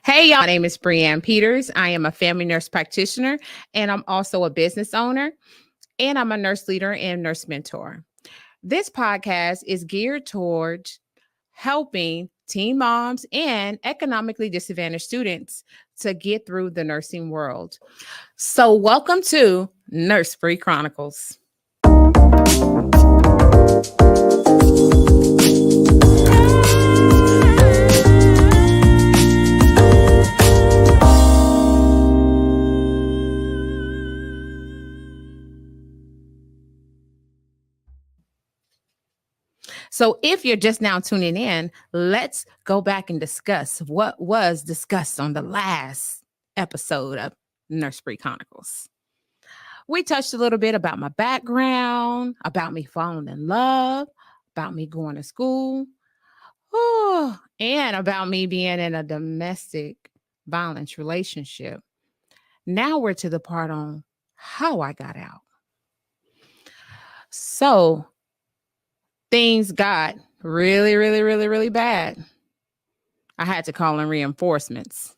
Hey, y'all. My name is Brianne Peters. I am a family nurse practitioner, and I'm also a business owner, and I'm a nurse leader and nurse mentor. This podcast is geared towards helping teen moms and economically disadvantaged students to get through the nursing world. So, welcome to Nurse Bri Chronicles. So, if you're just now tuning in, let's go back and discuss what was discussed on the last episode of Nurse Bri Chronicles. We touched a little bit about my background, about me falling in love, about me going to school, and about me being in a domestic violence relationship. Now we're to the part on how I got out. So, things got really bad. I had to call in reinforcements.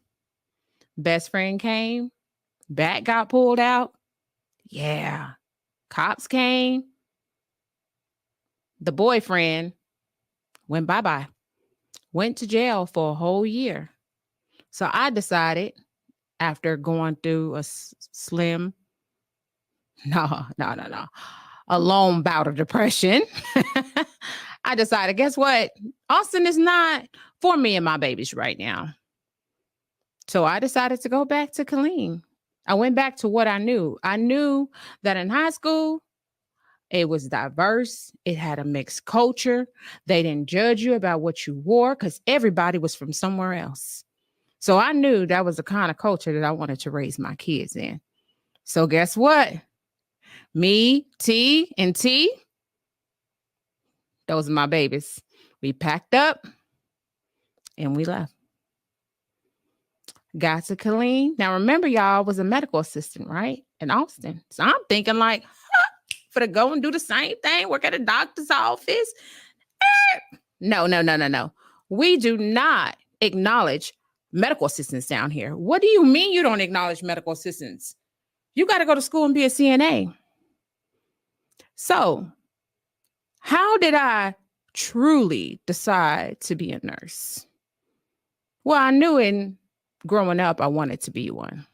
Best friend came, bat got pulled out. Yeah. Cops came. The boyfriend went bye-bye. Went to jail for a whole year. So I decided after going through a slim, a long bout of depression, I decided, guess what? Austin is not for me and my babies right now. So I decided to go back to Killeen. I went back to what I knew. I knew that in high school, it was diverse. It had a mixed culture. They didn't judge you about what you wore because everybody was from somewhere else. So I knew that was the kind of culture that I wanted to raise my kids in. So guess what? Me, T, and T, those are my babies. We packed up and we left. Got to Killeen. Now, remember, y'all, I was a medical assistant, right? In Austin. So I'm thinking like, for to go and do the same thing, work at a doctor's office. No. We do not acknowledge medical assistants down here. What do you mean you don't acknowledge medical assistants? You got to go to school and be a CNA. So, how did I truly decide to be a nurse? Well, I knew in growing up, I wanted to be one,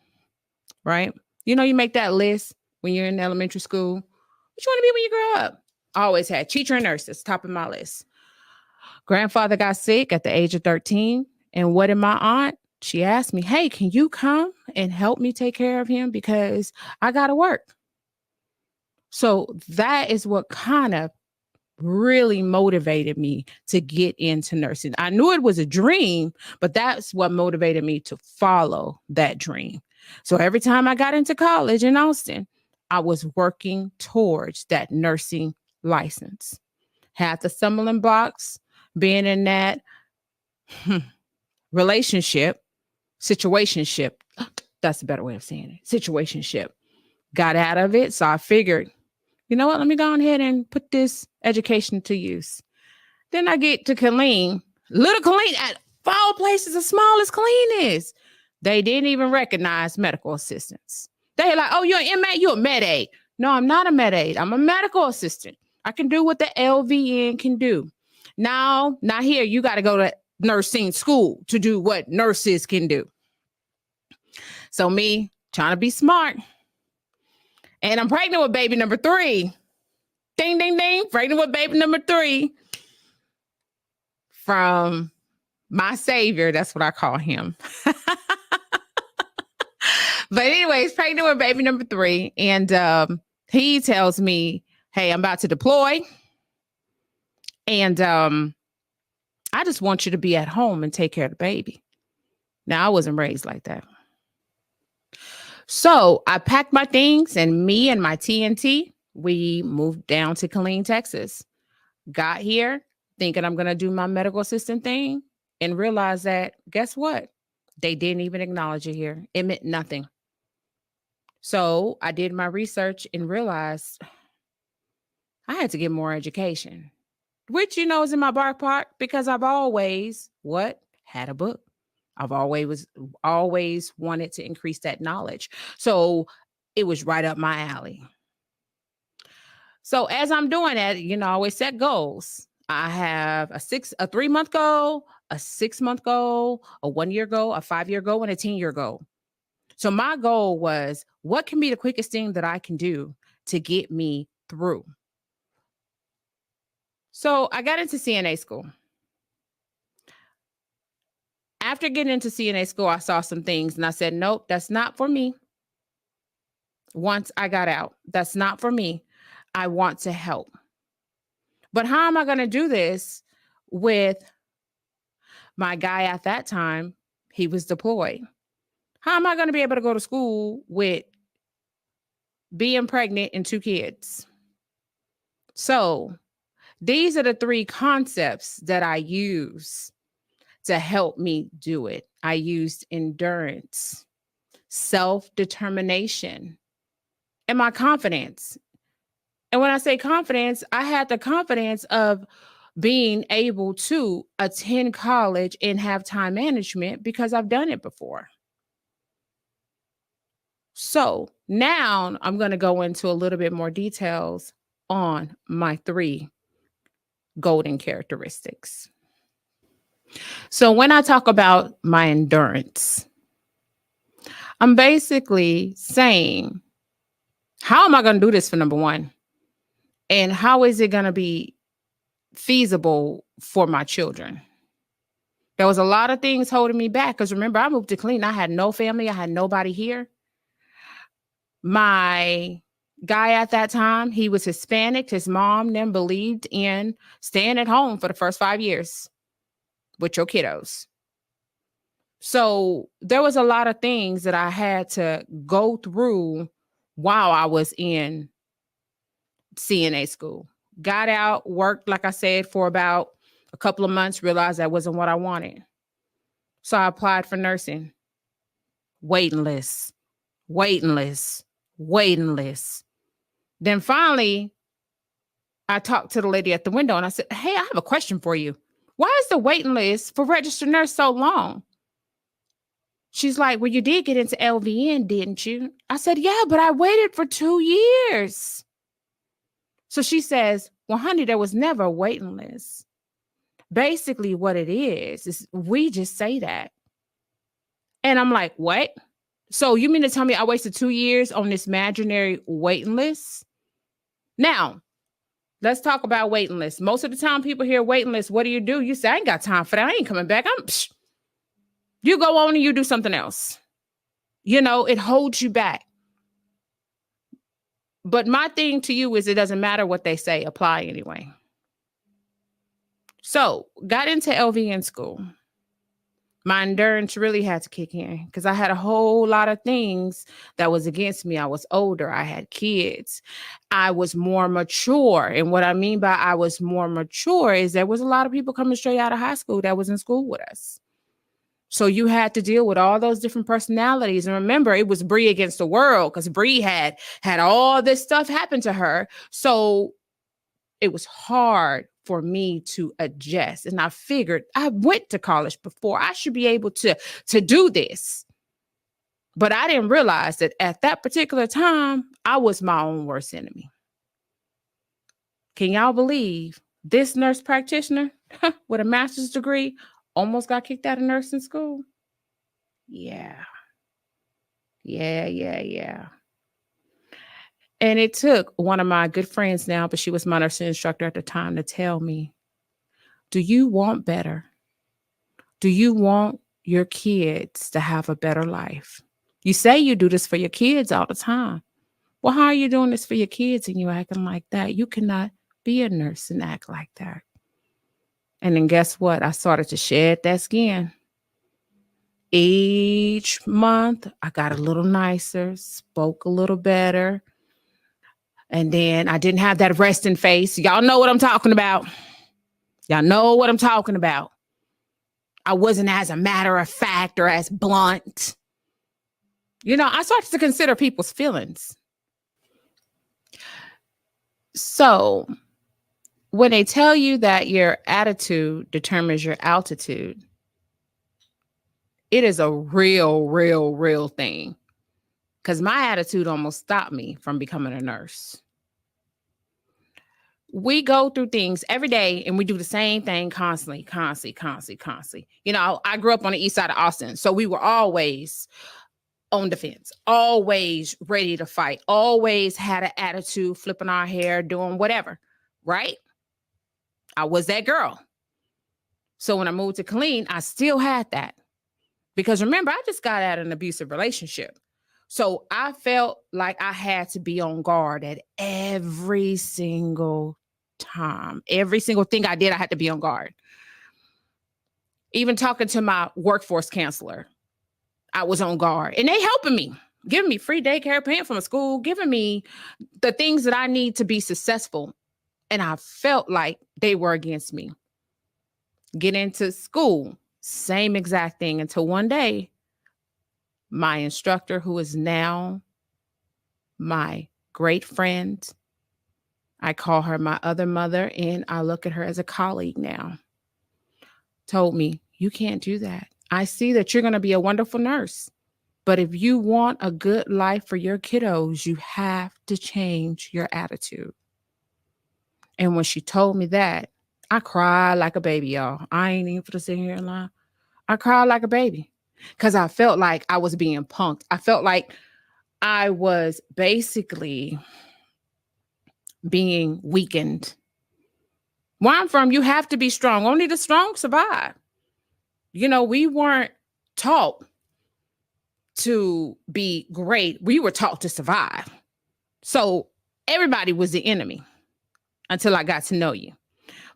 right? You know, you make that list when you're in elementary school. What you want to be when you grow up? I always had teacher and nurse. That's top of my list. Grandfather got sick at the age of 13. And what did my aunt? She asked me, hey, can you come and help me take care of him? Because I got to work. So that is what kind of really motivated me to get into nursing. I knew it was a dream, but that's what motivated me to follow that dream. So every time I got into college in Austin, I was working towards that nursing license. Had the stumbling blocks being in that situationship. That's a better way of saying it. Situationship. Got out of it. So I figured, you know what? Let me go ahead and put this education to use. Then I get to Killeen. Little Killeen, at all places, as small as Killeen is. They didn't even recognize medical assistants. They like, oh, you're an MA, you're a med aid. No, I'm not a med aid. I'm a medical assistant. I can do what the LVN can do. Now, not here. You got to go to nursing school to do what nurses can do. So me trying to be smart. And I'm pregnant with baby number 3. Ding, ding, ding. Pregnant with baby number 3. From my savior. That's what I call him. But anyways, pregnant with baby number 3. And he tells me, hey, I'm about to deploy. And I just want you to be at home and take care of the baby. Now, I wasn't raised like that. So I packed my things, and me and my TNT, we moved down to Killeen, Texas. Got here thinking I'm going to do my medical assistant thing and realized that, guess what? They didn't even acknowledge it here. It meant nothing. So I did my research and realized I had to get more education, which, you know, is in my back pocket because I've always, had a book. I've always wanted to increase that knowledge. So it was right up my alley. So as I'm doing that, I always set goals. I have a 3-month goal, a 6-month goal, a 1-year goal, a 5-year goal, and a 10-year goal. So my goal was, what can be the quickest thing that I can do to get me through? So I got into CNA school. After getting into CNA school, I saw some things and I said, nope, that's not for me. Once I got out, that's not for me. I want to help. But how am I going to do this with my guy at that time? He was deployed. How am I going to be able to go to school with being pregnant and 2 kids? So these are the 3 concepts that I use to help me do it. I used endurance, self-determination, and my confidence. And when I say confidence, I had the confidence of being able to attend college and have time management because I've done it before. So now I'm going to go into a little bit more details on my 3 golden characteristics. So when I talk about my endurance, I'm basically saying, how am I going to do this for number 1? And how is it going to be feasible for my children? There was a lot of things holding me back because remember, I moved to Cleveland. I had no family. I had nobody here. My guy at that time, he was Hispanic. His mom then believed in staying at home for the first 5 years with your kiddos. So there was a lot of things that I had to go through while I was in CNA school. Got out, worked, like I said, for about a couple of months, realized that wasn't what I wanted. So I applied for nursing. Waiting list, waiting list, waiting list. Then finally, I talked to the lady at the window and I said, hey, I have a question for you. Why is the waiting list for registered nurse so long? She's like, well, you did get into LVN, didn't you? I said, yeah, but I waited for 2 years. So she says, well, honey, there was never a waiting list. Basically, what it is we just say that. And I'm like, what? So you mean to tell me I wasted 2 years on this imaginary waiting list? Now, let's talk about waiting lists. Most of the time people hear waiting list, what do? You say, I ain't got time for that. I ain't coming back. You go on and you do something else. It holds you back. But my thing to you is it doesn't matter what they say, apply anyway. So got into LVN school. My endurance really had to kick in because I had a whole lot of things that was against me. I was older. I had kids. I was more mature. And what I mean by I was more mature is there was a lot of people coming straight out of high school that was in school with us. So you had to deal with all those different personalities. And remember, it was Bri against the world because Bri had all this stuff happen to her. So it was hard for me to adjust. And I figured I went to college before. I should be able to do this. But I didn't realize that at that particular time, I was my own worst enemy. Can y'all believe this nurse practitioner with a master's degree almost got kicked out of nursing school? Yeah. And it took one of my good friends now, but she was my nursing instructor at the time, to tell me, do you want better? Do you want your kids to have a better life? You say you do this for your kids all the time. Well, how are you doing this for your kids and you acting like that? You cannot be a nurse and act like that. And then guess what? I started to shed that skin. Each month, I got a little nicer, spoke a little better. And then I didn't have that resting face. Y'all know what I'm talking about. I wasn't as a matter of fact or as blunt. I started to consider people's feelings. So when they tell you that your attitude determines your altitude, It is a real thing. Because my attitude almost stopped me from becoming a nurse. We go through things every day and we do the same thing constantly. I grew up on the east side of Austin. So we were always on defense, always ready to fight, always had an attitude, flipping our hair, doing whatever, right? I was that girl. So when I moved to Killeen, I still had that. Because remember, I just got out of an abusive relationship. So I felt like I had to be on guard at every single time. Every single thing I did, I had to be on guard. Even talking to my workforce counselor, I was on guard. And they helping me, giving me free daycare, paying for my school, giving me the things that I need to be successful. And I felt like they were against me. Get into school, same exact thing, until one day, my instructor, who is now my great friend, I call her my other mother, and I look at her as a colleague now, told me, you can't do that. I see that you're going to be a wonderful nurse, but if you want a good life for your kiddos, you have to change your attitude. And when she told me that, I cried like a baby, y'all. I ain't even for to sit here and lie. I cried like a baby because I felt like I was being punked. I felt like I was basically being weakened. Where I'm from, you have to be strong. Only the strong survive. We weren't taught to be great. We were taught to survive. So everybody was the enemy until I got to know you.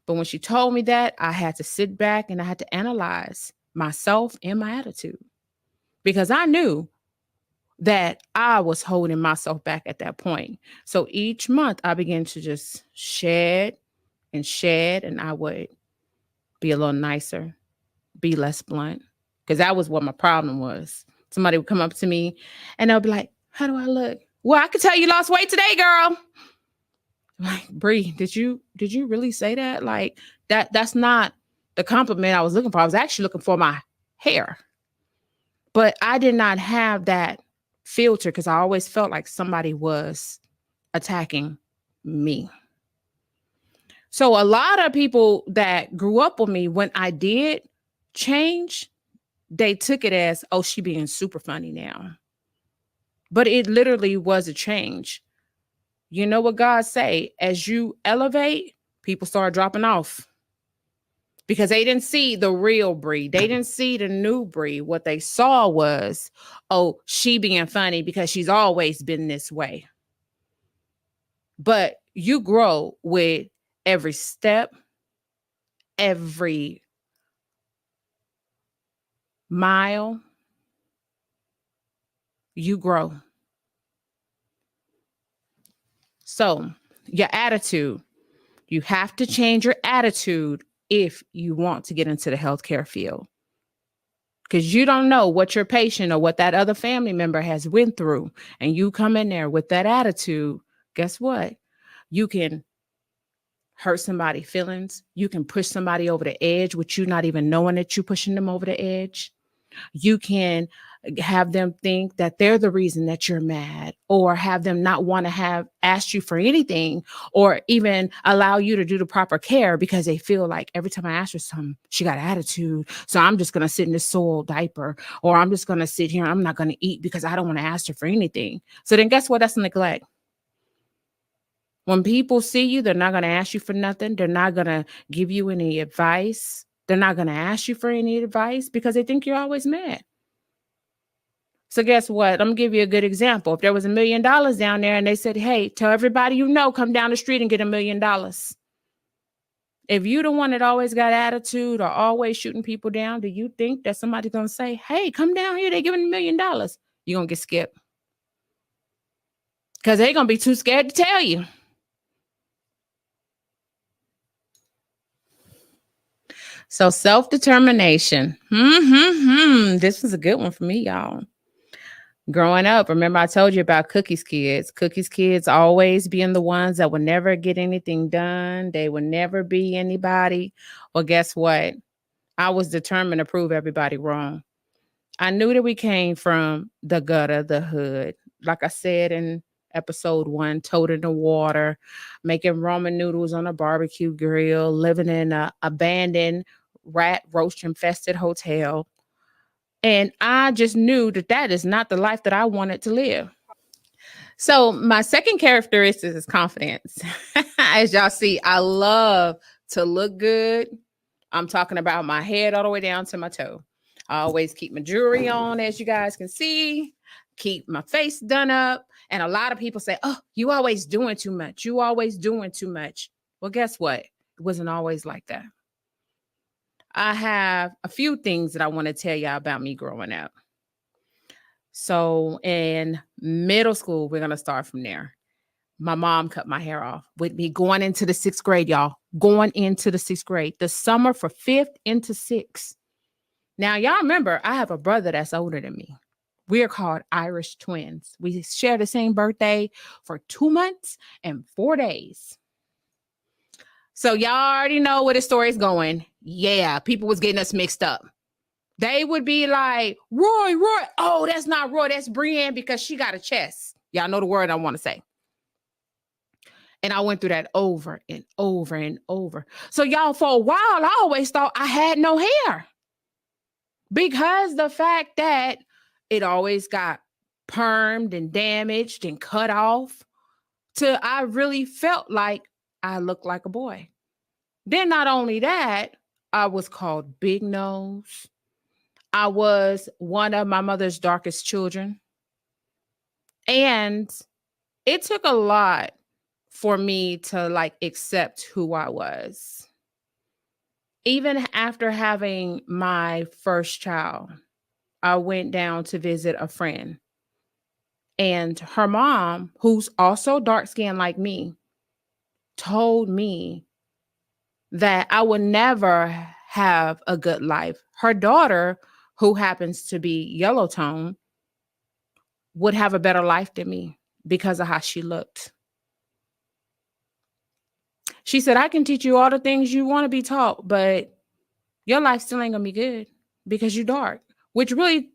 But when she told me that, I had to sit back and I had to analyze myself and my attitude, because I knew that I was holding myself back at that point. So each month I began to just shed, and I would be a little nicer, be less blunt, because that was what my problem was. Somebody would come up to me and they'll be like, how do I look? Well, I could tell you lost weight today, girl. I'm like, Bri, did you really say that? Like that's not the compliment I was looking for. I was actually looking for my hair. But I did not have that filter because I always felt like somebody was attacking me. So a lot of people that grew up with me, when I did change, they took it as, oh, she being super funny now. But it literally was a change. You know what God say? As you elevate, people start dropping off. Because they didn't see the real Bri. They didn't see the new Bri. What they saw was, oh, she being funny because she's always been this way. But you grow with every step, every mile. You grow. So your attitude, you have to change your attitude if you want to get into the healthcare field, because you don't know what your patient or what that other family member has went through, and you come in there with that attitude. Guess what? You can hurt somebody's feelings. You can push somebody over the edge with you not even knowing that you're pushing them over the edge. You can have them think that they're the reason that you're mad, or have them not want to have asked you for anything, or even allow you to do the proper care because they feel like every time I ask her something, she got attitude. So I'm just going to sit in this soiled diaper, or I'm just going to sit here and I'm not going to eat because I don't want to ask her for anything. So then guess what? That's neglect. When people see you, they're not going to ask you for nothing. They're not going to give you any advice. They're not going to ask you for any advice because they think you're always mad. So guess what? I'm going to give you a good example. If there was $1 million down there and they said, hey, tell everybody you know, come down the street and get $1 million. If you the one that always got attitude or always shooting people down, do you think that somebody's going to say, hey, come down here, they're giving $1 million? You're going to get skipped. Because they're going to be too scared to tell you. So self-determination. This was a good one for me, y'all. Growing up, remember I told you about Cookie's kids. Cookie's kids always being the ones that would never get anything done. They would never be anybody. Well, guess what? I was determined to prove everybody wrong. I knew that we came from the gutter, the hood. Like I said in episode 1, toting the water, making ramen noodles on a barbecue grill, living in a abandoned rat roach infested hotel. And I just knew that that is not the life that I wanted to live. So my second characteristic is confidence. As y'all see, I love to look good. I'm talking about my head all the way down to my toe. I always keep my jewelry on, as you guys can see, keep my face done up. And a lot of people say, oh, you always doing too much. You always doing too much. Well, guess what? It wasn't always like that. I have a few things that I want to tell y'all about me growing up. So in middle school, we're going to start from there. My mom cut my hair off with me going into the 6th grade, y'all. Going into the 6th grade, the summer for 5th into 6th. Now, y'all remember, I have a brother that's older than me. We are called Irish twins. We share the same birthday for 2 months and 4 days. So y'all already know where the story's going. Yeah, people was getting us mixed up. They would be like, Roy. Oh, that's not Roy. That's Brienne because she got a chest. Y'all know the word I want to say. And I went through that over and over and over. So y'all, for a while, I always thought I had no hair. Because the fact that it always got permed and damaged and cut off, till I really felt like I looked like a boy. Then not only that, I was called Big Nose. I was one of my mother's darkest children. And it took a lot for me to like accept who I was. Even after having my first child, I went down to visit a friend. And her mom, who's also dark skinned like me, told me that I would never have a good life. Her daughter, who happens to be yellow tone, would have a better life than me because of how she looked. She said, I can teach you all the things you want to be taught, but your life still ain't gonna be good because you're dark, which really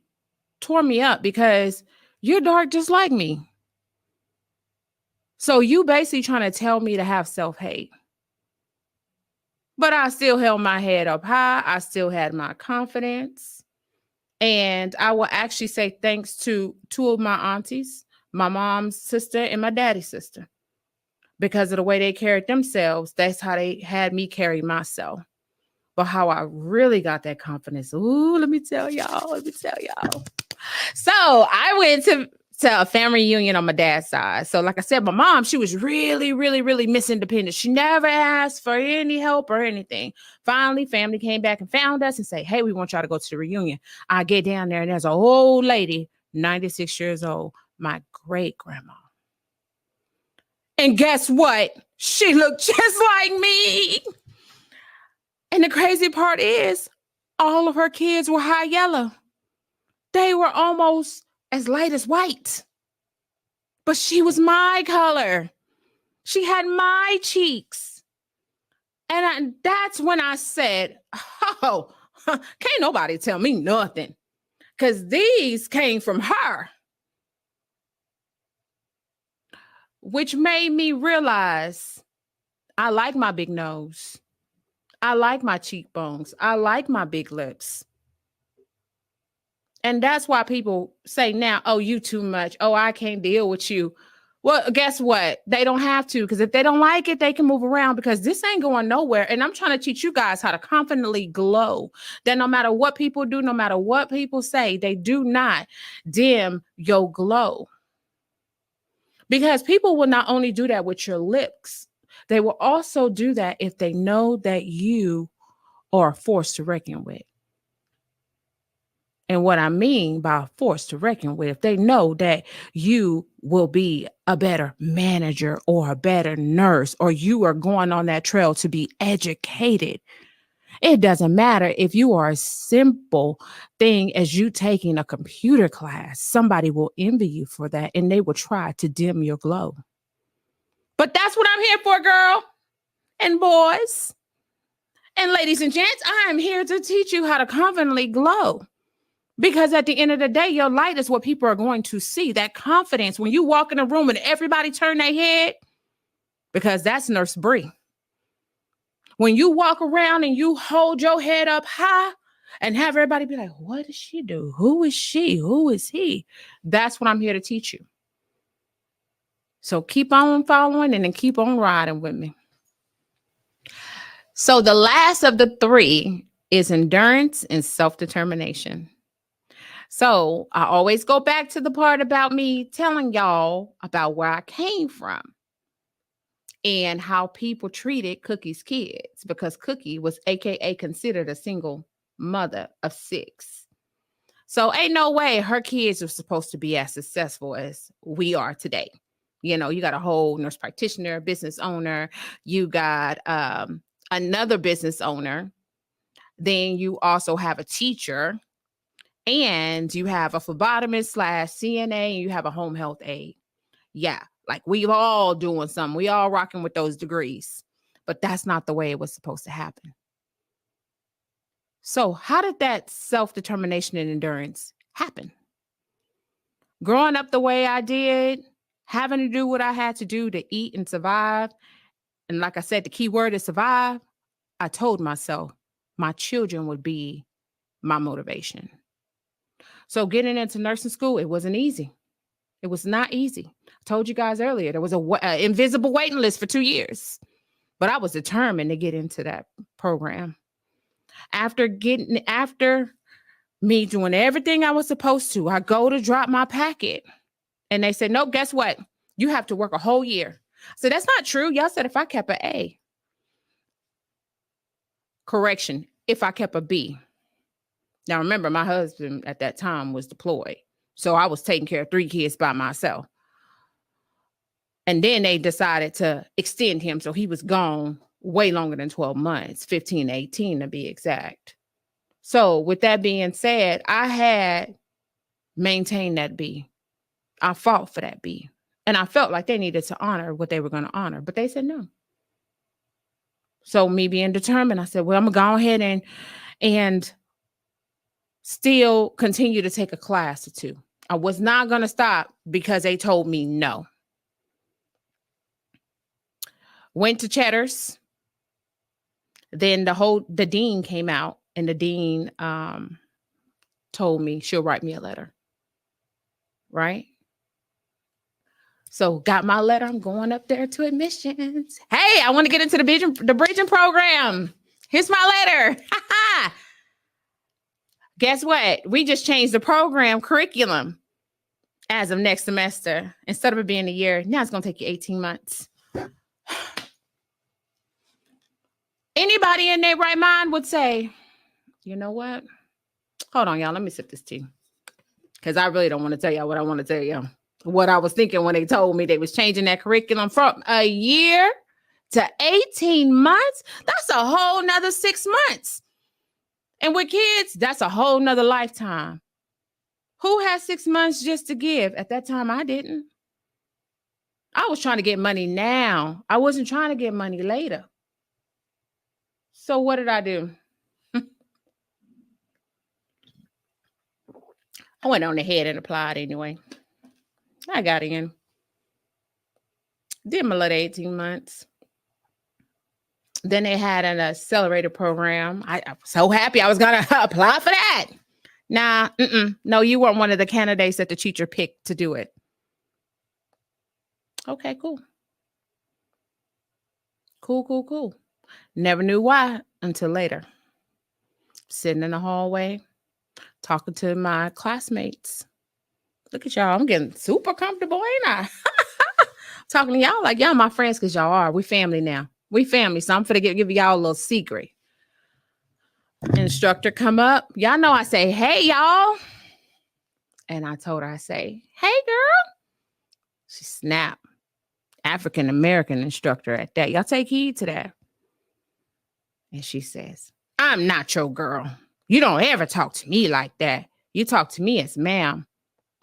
tore me up because you're dark just like me. So you basically trying to tell me to have self-hate. But I still held my head up high. I still had my confidence. And I will actually say thanks to 2 of my aunties, my mom's sister and my daddy's sister. Because of the way they carried themselves, that's how they had me carry myself. But how I really got that confidence, ooh, let me tell y'all. So I went to a family reunion on my dad's side. So like I said, my mom, she was really, really, really Miss Independent. She never asked for any help or anything. Finally, family came back and found us and say, hey, we want y'all to go to the reunion. I get down there and there's an old lady, 96 years old, my great grandma. And guess what? She looked just like me. And the crazy part is all of her kids were high yellow. They were almost as light as white. But she was my color. She had my cheeks. And that's when I said, oh, can't nobody tell me nothing. Because these came from her. Which made me realize I like my big nose. I like my cheekbones. I like my big lips. And that's why people say now, oh, you too much. Oh, I can't deal with you. Well, guess what? They don't have to, because if they don't like it, they can move around, because this ain't going nowhere. And I'm trying to teach you guys how to confidently glow. That no matter what people do, no matter what people say, they do not dim your glow. Because people will not only do that with your lips, they will also do that if they know that you are a force to reckon with. And what I mean by force to reckon with, if they know that you will be a better manager or a better nurse, or you are going on that trail to be educated. It doesn't matter if you are a simple thing as you taking a computer class. Somebody will envy you for that, and they will try to dim your glow. But that's what I'm here for, girl and boys. And ladies and gents, I am here to teach you how to confidently glow. Because at the end of the day, your light is what people are going to see. That confidence when you walk in a room and everybody turn their head, because that's Nurse Bri. When you walk around and you hold your head up high and have everybody be like, what does she do? Who is she? Who is he? That's what I'm here to teach you. So keep on following and then keep on riding with me. So the last of the three is endurance and self-determination. So I always go back to the part about me telling y'all about where I came from and how people treated Cookie's kids, because Cookie was AKA considered a single mother of 6. So ain't no way her kids were supposed to be as successful as we are today. You know, you got a whole nurse practitioner, business owner, you got another business owner, then you also have a teacher, and you have a phlebotomist / CNA, and you have a home health aide. Yeah, like we all doing something. We all rocking with those degrees, but that's not the way it was supposed to happen. So how did that self-determination and endurance happen? Growing up the way I did, having to do what I had to do to eat and survive. And like I said, the key word is survive. I told myself my children would be my motivation. So getting into nursing school, it wasn't easy. It was not easy. I told you guys earlier, there was an invisible waiting list for 2 years, but I was determined to get into that program. After me doing everything I was supposed to, I go to drop my packet and they said, nope, guess what? You have to work a whole year. So that's not true. Y'all said if I kept an A. Correction, if I kept a B. Now remember, my husband at that time was deployed. So I was taking care of 3 kids by myself. And then they decided to extend him. So he was gone way longer than 12 months, 15, 18 to be exact. So with that being said, I had maintained that B. I fought for that B. And I felt like they needed to honor what they were going to honor, but they said no. So me being determined, I said, well, I'm going to go ahead and still continue to take a class or 2. I was not going to stop because they told me no. Went to Cheddar's. Then the dean came out, and the dean told me she'll write me a letter. Right? So got my letter. I'm going up there to admissions. Hey, I want to get into the bridging program. Here's my letter. Guess what? We just changed the program curriculum as of next semester. Instead of it being a year, now it's going to take you 18 months. Anybody in their right mind would say, you know what? Hold on, y'all. Let me sip this tea. Because I really don't want to tell y'all what I want to tell y'all. What I was thinking when they told me they was changing that curriculum from a year to 18 months. That's a whole nother 6 months. And with kids, that's a whole nother lifetime. Who has 6 months just to give? At that time, I didn't. I was trying to get money now. I wasn't trying to get money later. So what did I do? I went on ahead and applied anyway. I got in. Did my little 18 months. Then they had an accelerator program. I was so happy I was going to apply for that. Nah, no, you weren't one of the candidates that the teacher picked to do it. Okay, cool. Cool. Never knew why until later. Sitting in the hallway, talking to my classmates. Look at y'all. I'm getting super comfortable, ain't I? Talking to y'all like y'all my friends because y'all are. We family now. We family. So I'm finna give y'all a little secret. Instructor come up. Y'all know I say, hey, y'all. And I told her, I say, hey, girl. She snapped. African-American instructor at that. Y'all take heed to that. And she says, I'm not your girl. You don't ever talk to me like that. You talk to me as ma'am.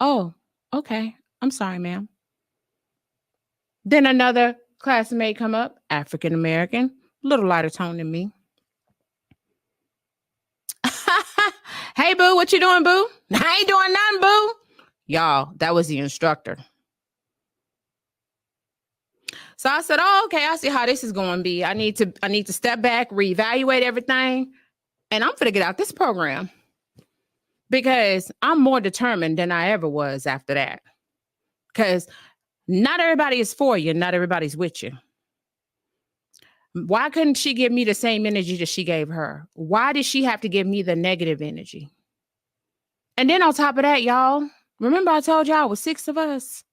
Oh, okay. I'm sorry, ma'am. Then another classmate come up, African-American, a little lighter tone than me. Hey, boo, what you doing, boo? I ain't doing nothing, boo. Y'all, that was the instructor. So I said, oh, okay, I see how this is going to be. I need to step back, reevaluate everything, and I'm going to get out this program because I'm more determined than I ever was after that. Because not everybody is for you. Not everybody's with you. Why couldn't she give me the same energy that she gave her? Why did she have to give me the negative energy? And then on top of that, y'all, remember I told y'all it was 6 of us?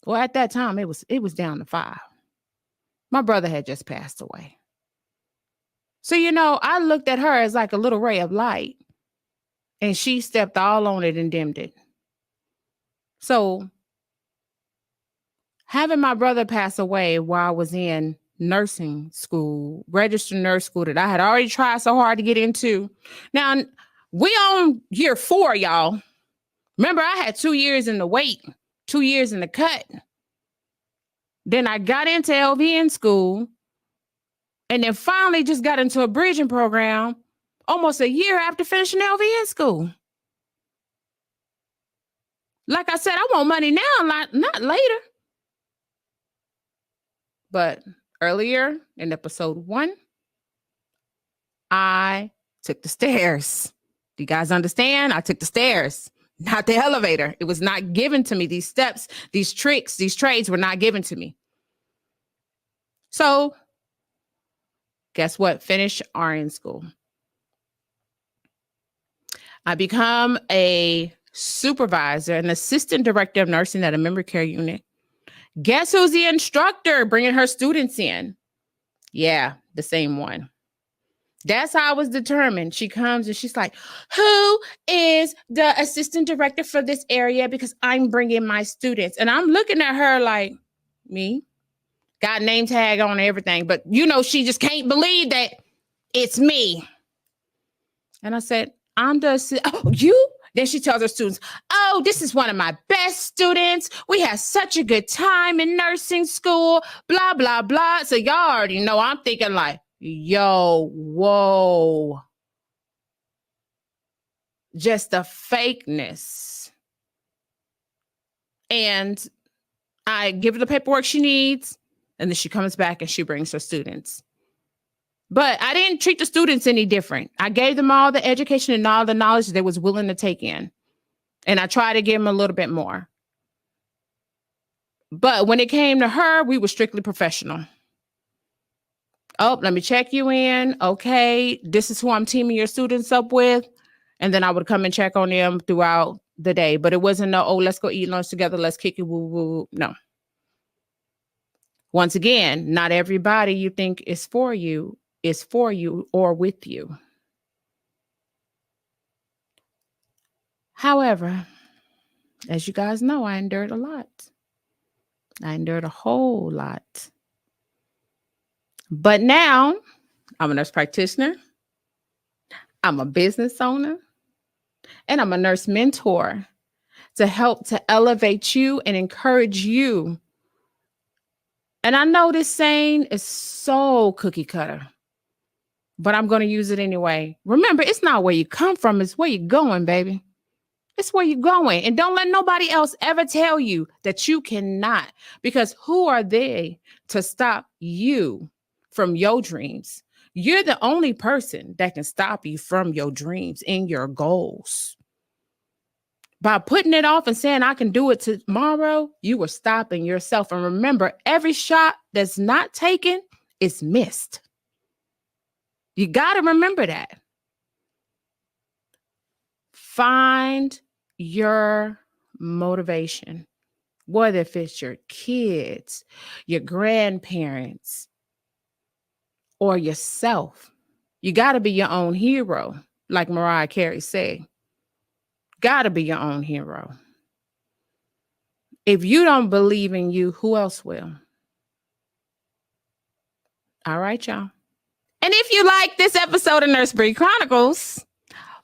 Well, at that time, it was down to 5. My brother had just passed away. So, I looked at her as like a little ray of light, and she stepped all on it and dimmed it. So having my brother pass away while I was in nursing school, registered nurse school that I had already tried so hard to get into. Now, we on year 4, y'all. Remember, I had 2 years in the wait, 2 years in the cut. Then I got into LVN school, and then finally just got into a bridging program almost a year after finishing LVN school. Like I said, I want money now, not later. But earlier in episode 1, I took the stairs. Do you guys understand? I took the stairs, not the elevator. It was not given to me. These steps, these tricks, these trades were not given to me. So guess what? Finish RN school. I become a supervisor, an assistant director of nursing at a memory care unit. Guess who's the instructor bringing her students in? Yeah, the same one. That's how I was determined. She comes and she's like, who is the assistant director for this area? Because I'm bringing my students. And I'm looking at her like, me? Got name tag on everything. But, she just can't believe that it's me. And I said, I'm the, oh, you? Then she tells her students, oh, this is one of my best students. We had such a good time in nursing school, blah, blah, blah. So y'all already know I'm thinking like, yo, whoa. Just the fakeness. And I give her the paperwork she needs, and then she comes back and she brings her students. But I didn't treat the students any different. I gave them all the education and all the knowledge they was willing to take in. And I tried to give them a little bit more. But when it came to her, we were strictly professional. Oh, let me check you in. Okay, this is who I'm teaming your students up with. And then I would come and check on them throughout the day. But it wasn't let's go eat lunch together. Let's kick it. Woo, woo. No. Once again, not everybody you think is for you or with you. However, as you guys know, I endured a lot. I endured a whole lot. But now I'm a nurse practitioner. I'm a business owner. And I'm a nurse mentor to help to elevate you and encourage you. And I know this saying is so cookie cutter, but I'm going to use it anyway. Remember, it's not where you come from, it's where you're going, baby. It's where you're going. And don't let nobody else ever tell you that you cannot, because who are they to stop you from your dreams? You're the only person that can stop you from your dreams and your goals. By putting it off and saying, I can do it tomorrow, you were stopping yourself. And remember, every shot that's not taken is missed. You got to remember that. Find your motivation, whether if it's your kids, your grandparents, or yourself. You got to be your own hero, like Mariah Carey said. Got to be your own hero. If you don't believe in you, who else will? All right, y'all. And if you like this episode of Nurse Bri Chronicles,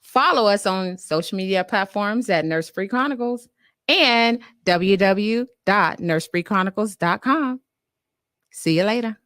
follow us on social media platforms at Nurse Bri Chronicles and www.nursebrichronicles.com. See you later.